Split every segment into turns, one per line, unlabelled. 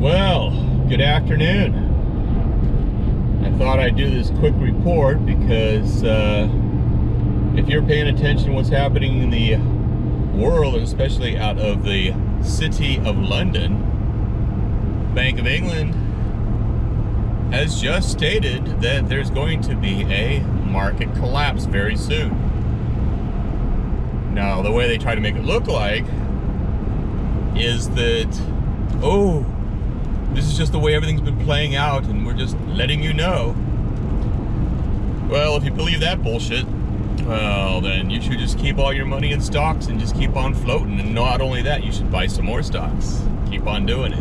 Well, good afternoon. I thought I'd do this quick report because if you're paying attention to what's happening in the world, and especially out of the city of London, Bank of England has just stated that there's going to be a market collapse very soon. Now, the way they try to make it look like is that, oh, this is just the way everything's been playing out and we're just letting you know. Well, if you believe that bullshit, well, then you should just keep all your money in stocks and just keep on floating. And not only that, you should buy some more stocks. Keep on doing it.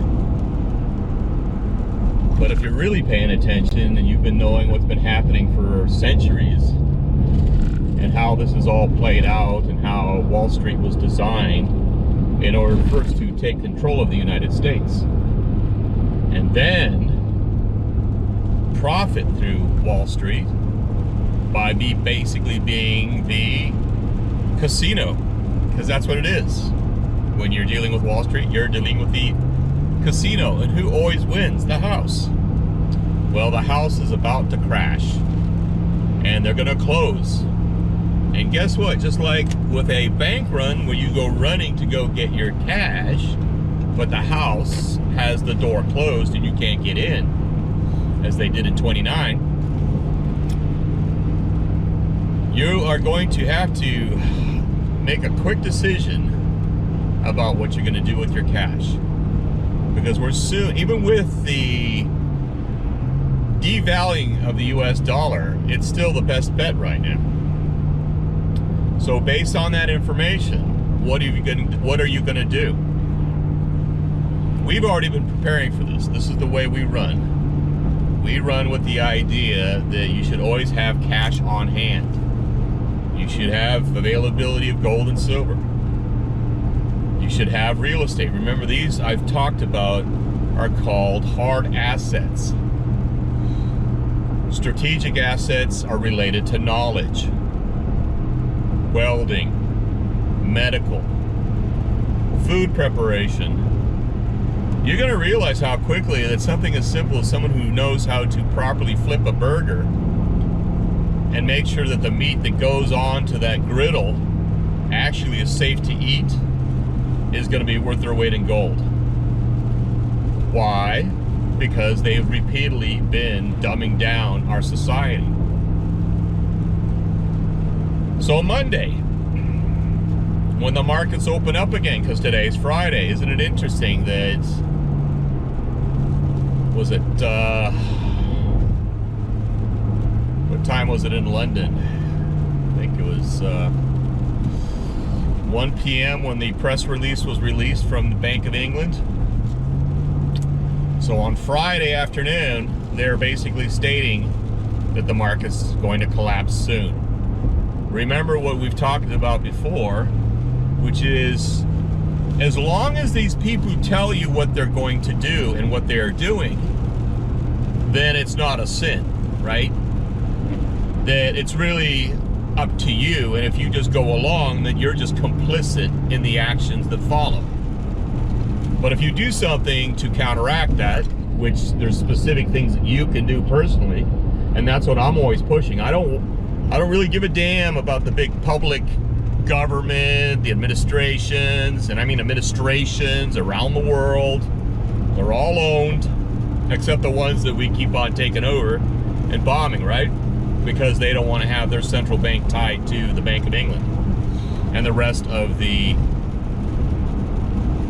But if you're really paying attention and you've been knowing what's been happening for centuries and how this is all played out and how Wall Street was designed in order first to take control of the United States and then profit through Wall Street by basically being the casino, because that's what it is. When you're dealing with Wall Street, you're dealing with the casino. And who always wins? The house. Well, the house is about to crash and they're gonna close. And guess what? Just like with a bank run where you go running to go get your cash, but the house has the door closed and you can't get in, as they did in 29, you are going to have to make a quick decision about what you're going to do with your cash. Because we're soon, even with the devaluing of the US dollar, it's still the best bet right now. So based on that information, what are you going to do? We've already been preparing for this. This is the way we run. We run with the idea that you should always have cash on hand. You should have availability of gold and silver. You should have real estate. Remember, these I've talked about are called hard assets. Strategic assets are related to knowledge, welding, medical, food preparation. You're going to realize how quickly that something as simple as someone who knows how to properly flip a burger and make sure that the meat that goes on to that griddle actually is safe to eat is going to be worth their weight in gold. Why? Because they've repeatedly been dumbing down our society. So Monday, when the markets open up again, because today's Friday, isn't it interesting that, was it, what time was it in London? I think it was 1 p.m. when the press release was released from the Bank of England. So on Friday afternoon, they're basically stating that the market's going to collapse soon. Remember what we've talked about before, which is, as long as these people tell you what they're going to do and what they're doing, then it's not a sin, right? That it's really up to you, and if you just go along, then you're just complicit in the actions that follow. But if you do something to counteract that, which there's specific things that you can do personally, and that's what I'm always pushing. I don't really give a damn about the big public government, the administrations, and I mean administrations around the world. They're all owned, except the ones that we keep on taking over and bombing, right? Because they don't want to have their central bank tied to the Bank of England and the rest of the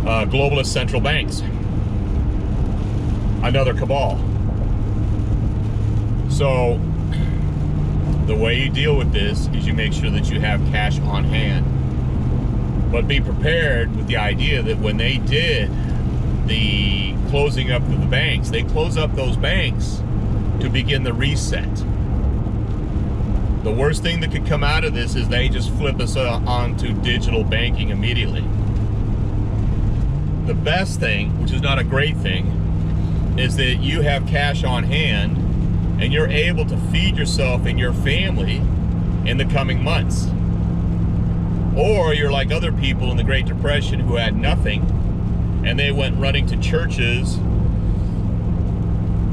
globalist central banks. Another cabal. So the way you deal with this is you make sure that you have cash on hand. But be prepared with the idea that when they did the closing up of the banks, they close up those banks to begin the reset. The worst thing that could come out of this is they just flip us onto digital banking immediately. The best thing, which is not a great thing, is that you have cash on hand and you're able to feed yourself and your family in the coming months. Or you're like other people in the Great Depression who had nothing and they went running to churches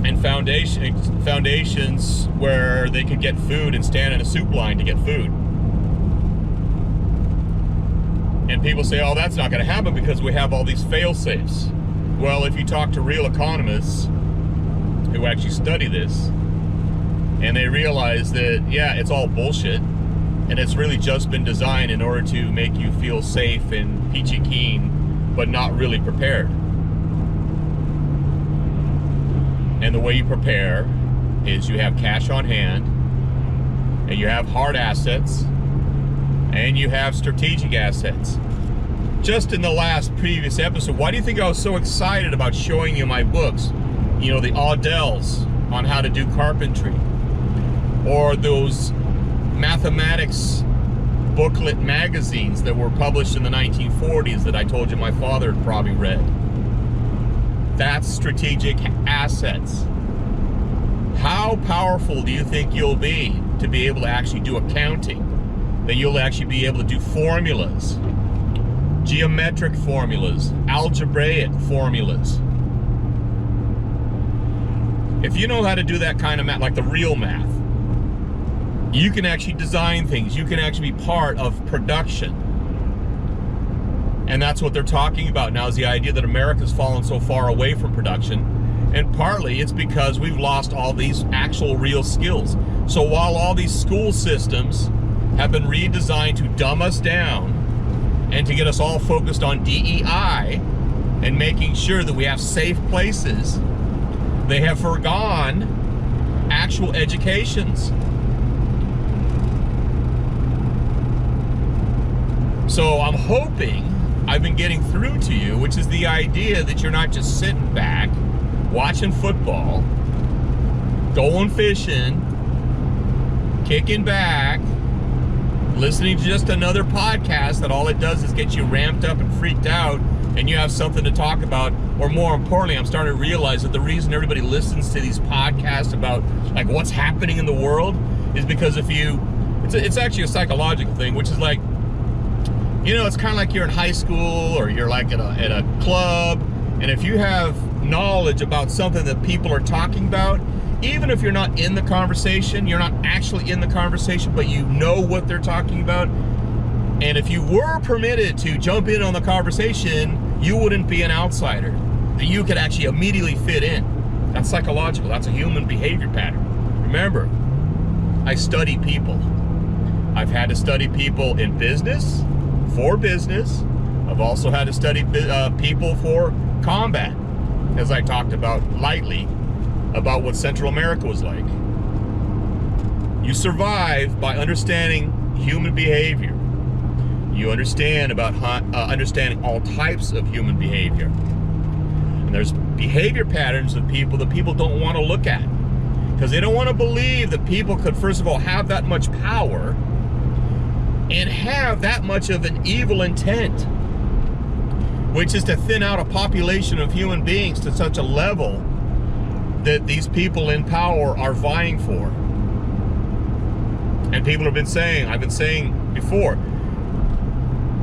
and foundations where they could get food and stand in a soup line to get food. And people say, oh, that's not going to happen because we have all these fail-safes. Well, if you talk to real economists who actually study this, and they realize that, yeah, it's all bullshit, and it's really just been designed in order to make you feel safe and peachy keen, but not really prepared. And the way you prepare is you have cash on hand, and you have hard assets, and you have strategic assets. Just in the last previous episode, why do you think I was so excited about showing you my books? You know, the Audells on how to do carpentry, or those mathematics booklet magazines that were published in the 1940s that I told you my father had probably read. That's strategic assets. How powerful do you think you'll be to be able to actually do accounting? That you'll actually be able to do formulas, geometric formulas, algebraic formulas. If you know how to do that kind of math, like the real math, you can actually design things. You can actually be part of production. And that's what they're talking about now, is the idea that America's fallen so far away from production. And partly it's because we've lost all these actual real skills. So while all these school systems have been redesigned to dumb us down and to get us all focused on DEI and making sure that we have safe places, they have forgone actual educations. So I'm hoping I've been getting through to you, which is the idea that you're not just sitting back, watching football, going fishing, kicking back, listening to just another podcast that all it does is get you ramped up and freaked out, and you have something to talk about. Or more importantly, I'm starting to realize that the reason everybody listens to these podcasts about like what's happening in the world is because it's actually a psychological thing, which is like, you know, it's kind of like you're in high school or you're like at a club, and if you have knowledge about something that people are talking about, even if you're not in the conversation, you're not actually in the conversation, but you know what they're talking about, and if you were permitted to jump in on the conversation, you wouldn't be an outsider. You could actually immediately fit in. That's psychological. That's a human behavior pattern. Remember, I study people. I've had to study people in business, for business. I've also had to study people for combat, as I talked about lightly about what Central America was like. You survive by understanding human behavior. You understand about understanding all types of human behavior. And there's behavior patterns of people that people don't want to look at, because they don't want to believe that people could, first of all, have that much power and have that much of an evil intent, which is to thin out a population of human beings to such a level that these people in power are vying for. And people have been saying, I've been saying before,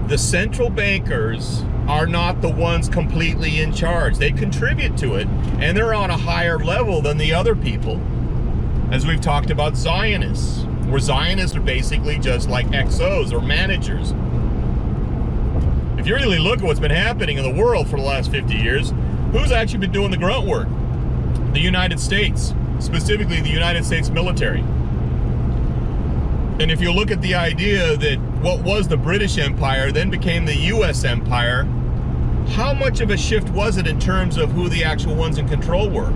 the central bankers are not the ones completely in charge. They contribute to it, and they're on a higher level than the other people. As we've talked about Zionists, where Zionists are basically just like XOs or managers. If you really look at what's been happening in the world for the last 50 years, who's actually been doing the grunt work? The United States, specifically the United States military. And if you look at the idea that what was the British Empire then became the US Empire, how much of a shift was it in terms of who the actual ones in control were?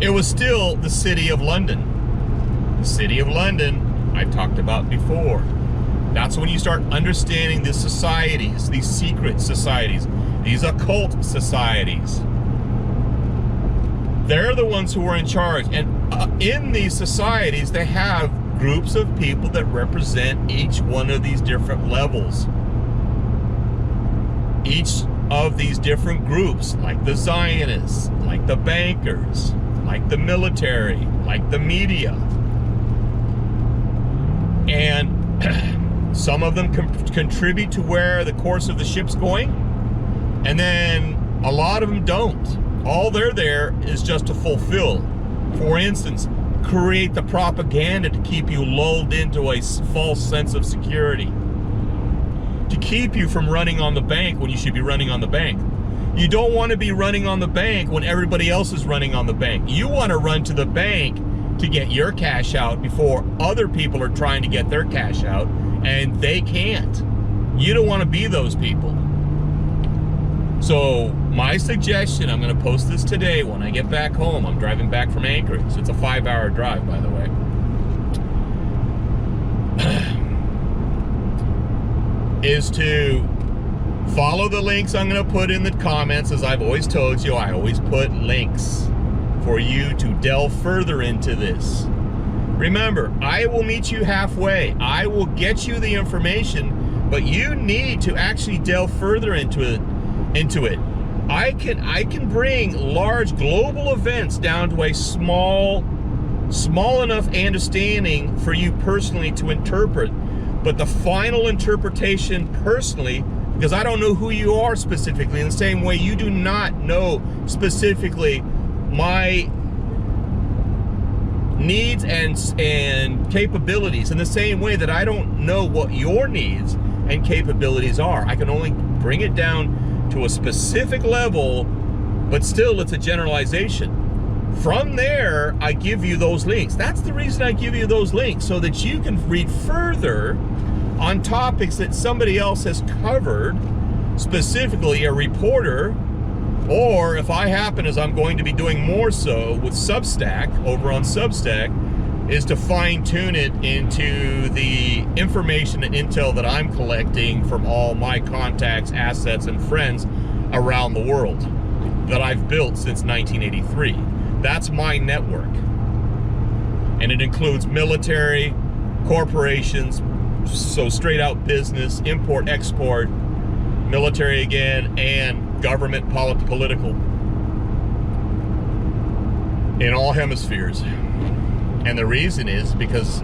It was still the City of London. The City of London, I've talked about before. That's when you start understanding the societies, these secret societies, these occult societies. They're the ones who are in charge. And in these societies, they have groups of people that represent each one of these different levels. Each of these different groups, like the Zionists, like the bankers, like the military, like the media. And some of them contribute to where the course of the ship's going, and then a lot of them don't. All they're there is just to fulfill. For instance, create the propaganda to keep you lulled into a false sense of security. To keep you from running on the bank when you should be running on the bank. You don't want to be running on the bank when everybody else is running on the bank. You want to run to the bank to get your cash out before other people are trying to get their cash out, and they can't. You don't want to be those people. So my suggestion, I'm going to post this today when I get back home. I'm driving back from Anchorage. It's a 5-hour drive, by the way. Is to follow the links I'm going to put in the comments. As I've always told you, I always put links for you to delve further into this. Remember, I will meet you halfway. I will get you the information, but you need to actually delve further into it. I can bring large global events down to a small enough understanding for you personally to interpret. But the final interpretation personally, because I don't know who you are specifically, in the same way you do not know specifically my needs and capabilities, in the same way that I don't know what your needs and capabilities are. I can only bring it down to a specific level, but still it's a generalization. From there, I give you those links. That's the reason I give you those links, so that you can read further on topics that somebody else has covered, specifically a reporter, or if I happen, as I'm going to be doing more so with Substack, over on Substack, is to fine tune it into the information and intel that I'm collecting from all my contacts, assets, and friends around the world that I've built since 1983. That's my network. And it includes military, corporations, so straight out business, import, export, military again, and government, political, in all hemispheres. And the reason is because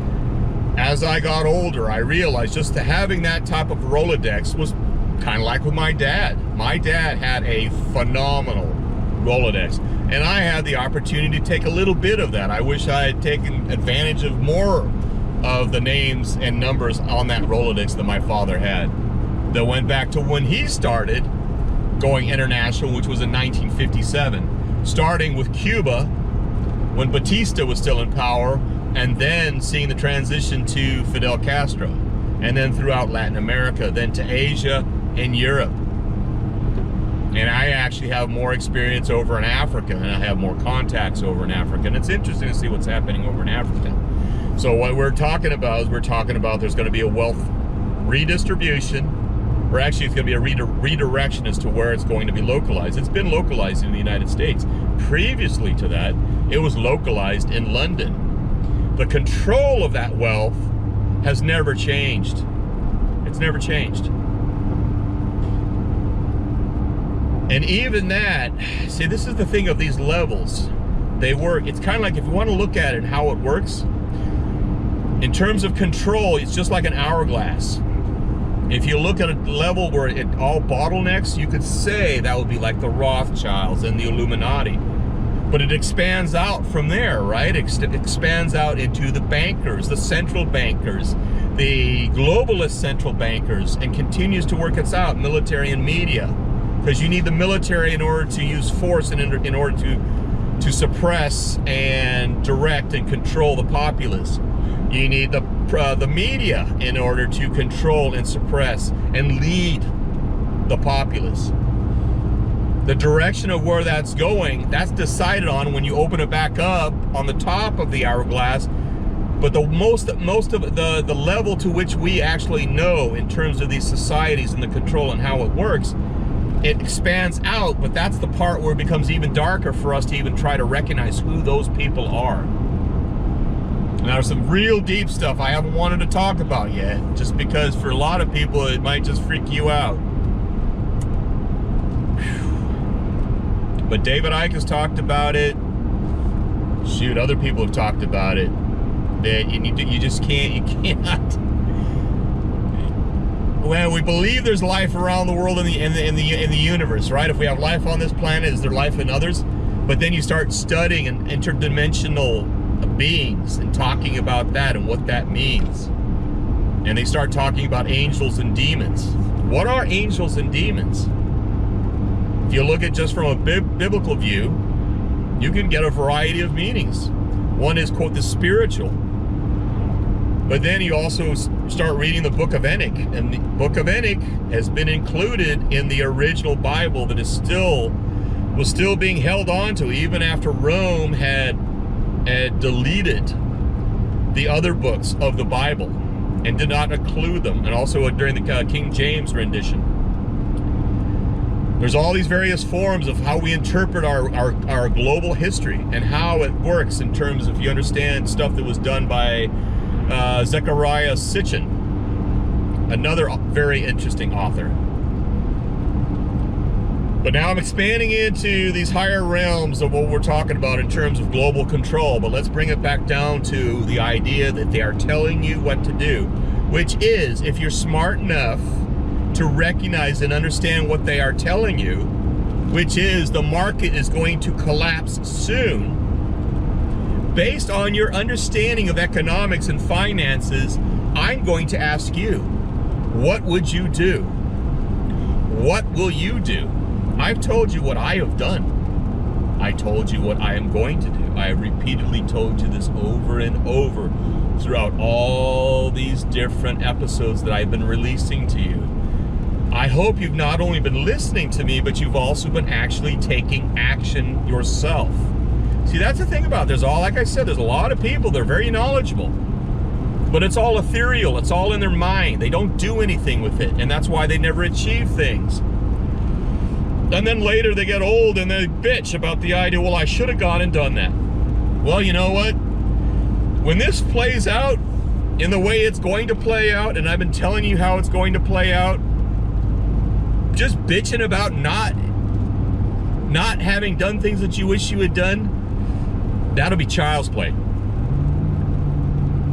as I got older, I realized just having that type of Rolodex was kind of like with my dad. My dad had a phenomenal Rolodex, and I had the opportunity to take a little bit of that. I wish I had taken advantage of more of the names and numbers on that Rolodex that my father had, that went back to when he started going international, which was in 1957, starting with Cuba when Batista was still in power, and then seeing the transition to Fidel Castro, and then throughout Latin America, then to Asia and Europe. And I actually have more experience over in Africa, and I have more contacts over in Africa, and it's interesting to see what's happening over in Africa. So what we're talking about is there's going to be a wealth redistribution, or actually it's going to be a redirection as to where it's going to be localized. It's been localized in the United States. Previously to that, it was localized in London. The control of that wealth has never changed. It's never changed. And even that, see, this is the thing of these levels. They work. It's kind of like, if you want to look at it, how it works, in terms of control, it's just like an hourglass. If you look at a level where it all bottlenecks, you could say that would be like the Rothschilds and the Illuminati. But it expands out from there, right? It expands out into the bankers, the central bankers, the globalist central bankers, and continues to work its out, military and media. Because you need the military in order to use force and in order to suppress and direct and control the populace. You need the media in order to control and suppress and lead the populace. The direction of where that's going, that's decided on when you open it back up on the top of the hourglass. But the most of the level to which we actually know in terms of these societies and the control and how it works, it expands out, but that's the part where it becomes even darker for us to even try to recognize who those people are. Now, there's some real deep stuff I haven't wanted to talk about yet, just because for a lot of people it might just freak you out. But David Icke has talked about it. Shoot, other people have talked about it. That you just can't, you cannot. Well, we believe there's life around the world in the universe, right? If we have life on this planet, is there life in others? But then you start studying an interdimensional beings and talking about that and what that means. And they start talking about angels and demons. What are angels and demons? If you look at just from a biblical view, you can get a variety of meanings. One is, quote, the spiritual. But then you also start reading the book of Enoch. And the book of Enoch has been included in the original Bible that was still being held on to even after Rome had deleted the other books of the Bible and did not include them, and also during the King James rendition. There's all these various forms of how we interpret our global history and how it works in terms of, if you understand stuff that was done by Zechariah Sitchin, another very interesting author. But now I'm expanding into these higher realms of what we're talking about in terms of global control. But let's bring it back down to the idea that they are telling you what to do, which is, if you're smart enough to recognize and understand what they are telling you, which is the market is going to collapse soon, based on your understanding of economics and finances, I'm going to ask you, what would you do? What will you do? I've told you what I have done. I told you what I am going to do. I have repeatedly told you this over and over throughout all these different episodes that I've been releasing to you. I hope you've not only been listening to me, but you've also been actually taking action yourself. See, that's the thing about it. Like I said, there's a lot of people, they're very knowledgeable, but it's all ethereal. It's all in their mind. They don't do anything with it, and that's why they never achieve things. And then later they get old and they bitch about the idea, well, I should have gone and done that. Well, you know what? When this plays out in the way it's going to play out, and I've been telling you how it's going to play out, just bitching about not having done things that you wish you had done, that'll be child's play.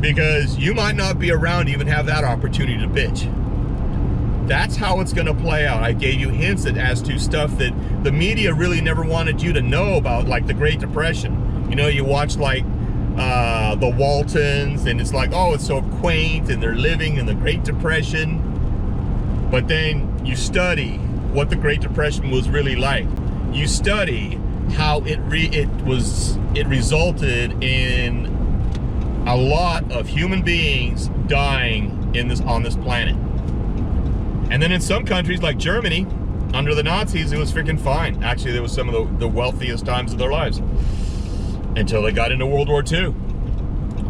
Because you might not be around to even have that opportunity to bitch. That's how it's going to play out. I gave you hints as to stuff that the media really never wanted you to know about, like the Great Depression. You know, you watch like the Waltons, and it's like, oh, it's so quaint, and they're living in the Great Depression. But then you study what the Great Depression was really like. You study how it resulted in a lot of human beings dying on this planet. And then in some countries like Germany, under the Nazis, it was freaking fine. Actually, there was some of the wealthiest times of their lives until they got into World War II.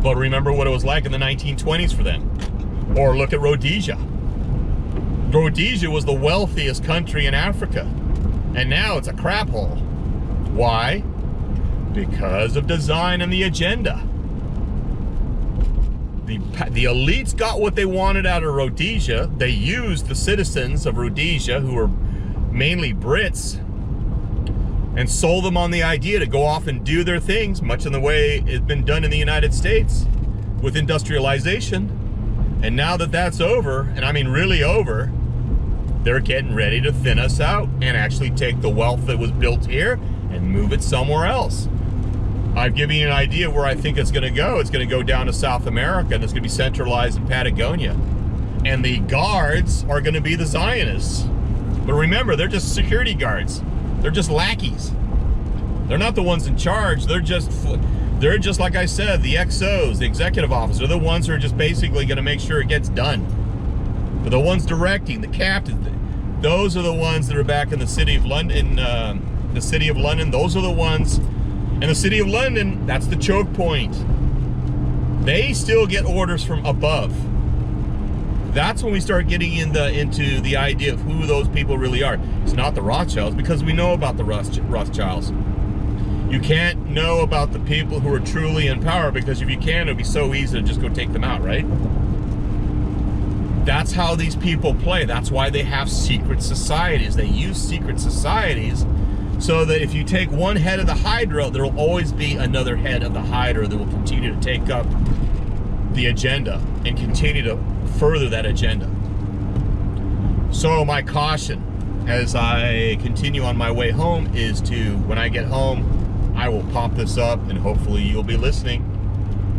But remember what it was like in the 1920s for them. Or look at Rhodesia. Rhodesia was the wealthiest country in Africa, and now it's a crap hole. Why? Because of design and the agenda. The elites got what they wanted out of Rhodesia. They used the citizens of Rhodesia, who were mainly Brits, and sold them on the idea to go off and do their things, much in the way it's been done in the United States with industrialization. And now that that's over, and I mean really over, they're getting ready to thin us out and actually take the wealth that was built here and move it somewhere else. I've given you an idea where I think it's going to go. It's going to go down to South America, and it's going to be centralized in Patagonia. And the guards are going to be the Zionists. But remember, they're just security guards. They're just lackeys. They're not the ones in charge. They're just like I said, the XOs, the executive officers. They're the ones who are just basically going to make sure it gets done. They're the ones directing, the captains. Those are the ones that are back in the city of London. Those are the ones. And the city of London, that's the choke point. They still get orders from above. That's when we start getting into the idea of who those people really are. It's not the Rothschilds, because we know about the Rothschilds. You can't know about the people who are truly in power, because if you can, it would be so easy to just go take them out, right? That's how these people play. That's why they have secret societies. They use secret societies so that if you take one head of the Hydra, there will always be another head of the Hydra that will continue to take up the agenda and continue to further that agenda. So my caution as I continue on my way home is to, when I get home, I will pop this up and hopefully you'll be listening.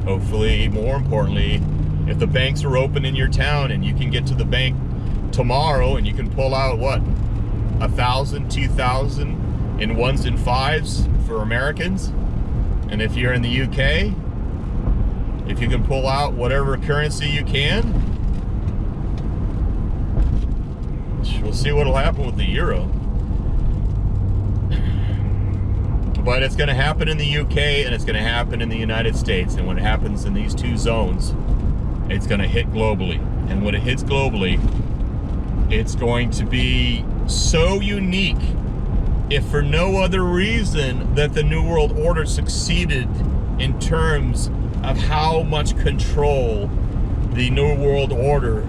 Hopefully, more importantly, if the banks are open in your town and you can get to the bank tomorrow and you can pull out, what, 1,000, 2,000 in ones and fives for Americans. And if you're in the UK, if you can pull out whatever currency you can, we'll see what'll happen with the euro. But it's going to happen in the UK and it's going to happen in the United States. And when it happens in these two zones, it's going to hit globally. And when it hits globally, it's going to be so unique, if for no other reason that the New World Order succeeded in terms of how much control the New World Order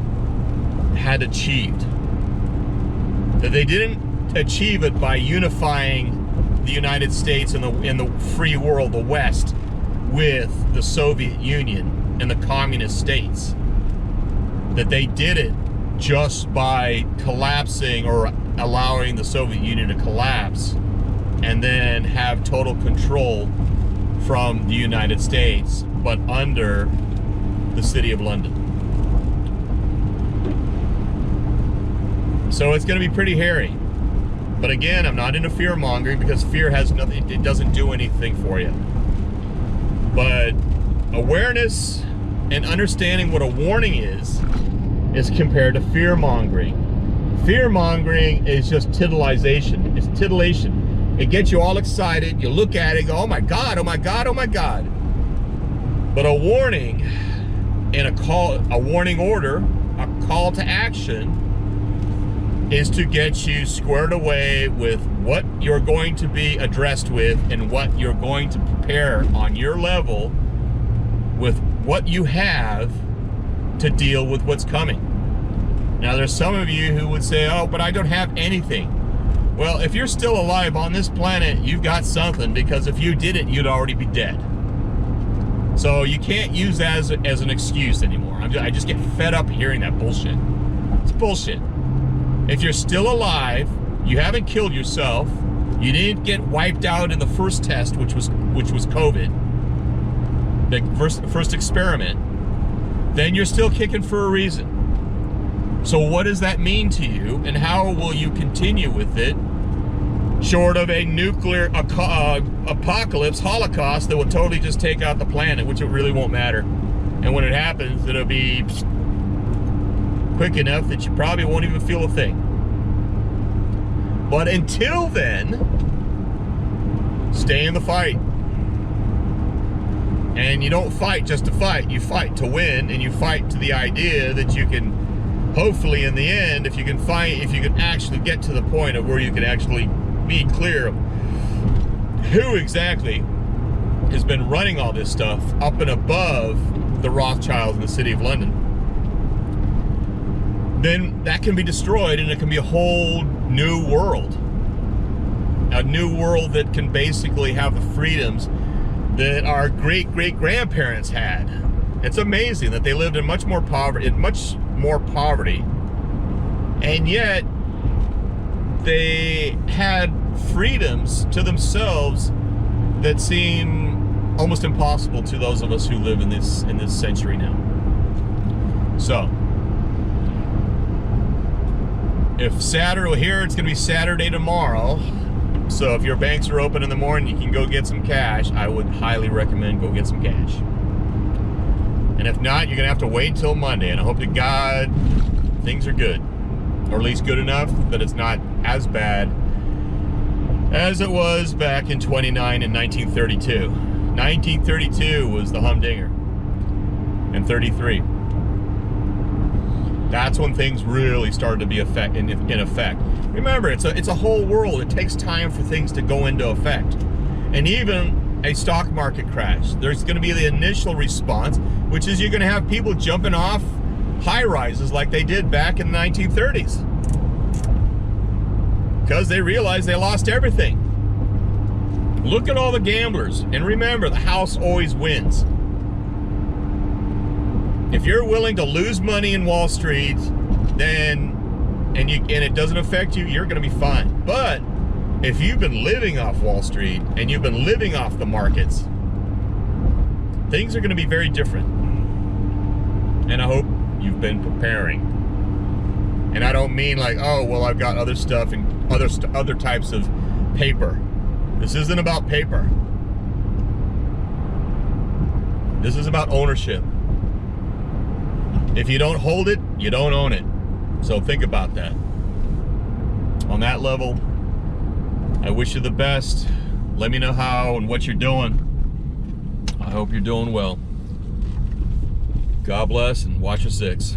had achieved. That they didn't achieve it by unifying the United States and the free world, the West, with the Soviet Union and the communist states. That they did it just by collapsing or allowing the Soviet Union to collapse and then have total control from the United States, but under the City of London. So it's going to be pretty hairy. But again, I'm not into fear mongering because fear has nothing, it doesn't do anything for you. But awareness and understanding what a warning is compared to fear mongering. Fear mongering is just titillization. It's titillation. It gets you all excited. You look at it and go, oh my God, oh my God, oh my God. But a warning and a warning order, a call to action, is to get you squared away with what you're going to be addressed with and what you're going to prepare on your level with what you have to deal with what's coming. Now, there's some of you who would say, oh, but I don't have anything. Well, if you're still alive on this planet, you've got something, because if you didn't, you'd already be dead. So you can't use that as an excuse anymore. I just get fed up hearing that bullshit. It's bullshit. If you're still alive, you haven't killed yourself, you didn't get wiped out in the first test, which was COVID, the first experiment, then you're still kicking for a reason. So what does that mean to you, and how will you continue with it, short of a nuclear apocalypse, holocaust that will totally just take out the planet, which it really won't matter. And when it happens, it'll be quick enough that you probably won't even feel a thing. But until then, stay in the fight. And you don't fight just to fight, you fight to win, and you fight to the idea that you can, hopefully in the end, if you can actually get to the point of where you can actually be clear of who exactly has been running all this stuff up and above the Rothschilds in the City of London, then that can be destroyed and it can be a whole new world. A new world that can basically have the freedoms that our great-great-grandparents had. It's amazing that they lived in much more poverty, and yet they had freedoms to themselves that seem almost impossible to those of us who live in this century now. So, if Saturday, here it's going to be Saturday tomorrow, so if your banks are open in the morning, you can go get some cash. I would highly recommend go get some cash. And if not, you're going to have to wait until Monday, and I hope to God things are good, or at least good enough that it's not as bad as it was back in 1932. 1932 was the humdinger, and 33. That's when things really started to be in effect. Remember, it's a whole world. It takes time for things to go into effect. And even a stock market crash, there's going to be the initial response, which is you're going to have people jumping off high-rises like they did back in the 1930s. Because they realized they lost everything. Look at all the gamblers. And remember, the house always wins. If you're willing to lose money in Wall Street, then and it doesn't affect you, you're going to be fine. But if you've been living off Wall Street and you've been living off the markets, things are going to be very different. And I hope you've been preparing. And I don't mean like, oh, well, I've got other stuff and other types of paper. This isn't about paper. This is about ownership. If you don't hold it, you don't own it. So think about that. On that level, I wish you the best. Let me know how and what you're doing. I hope you're doing well. God bless and watch your six.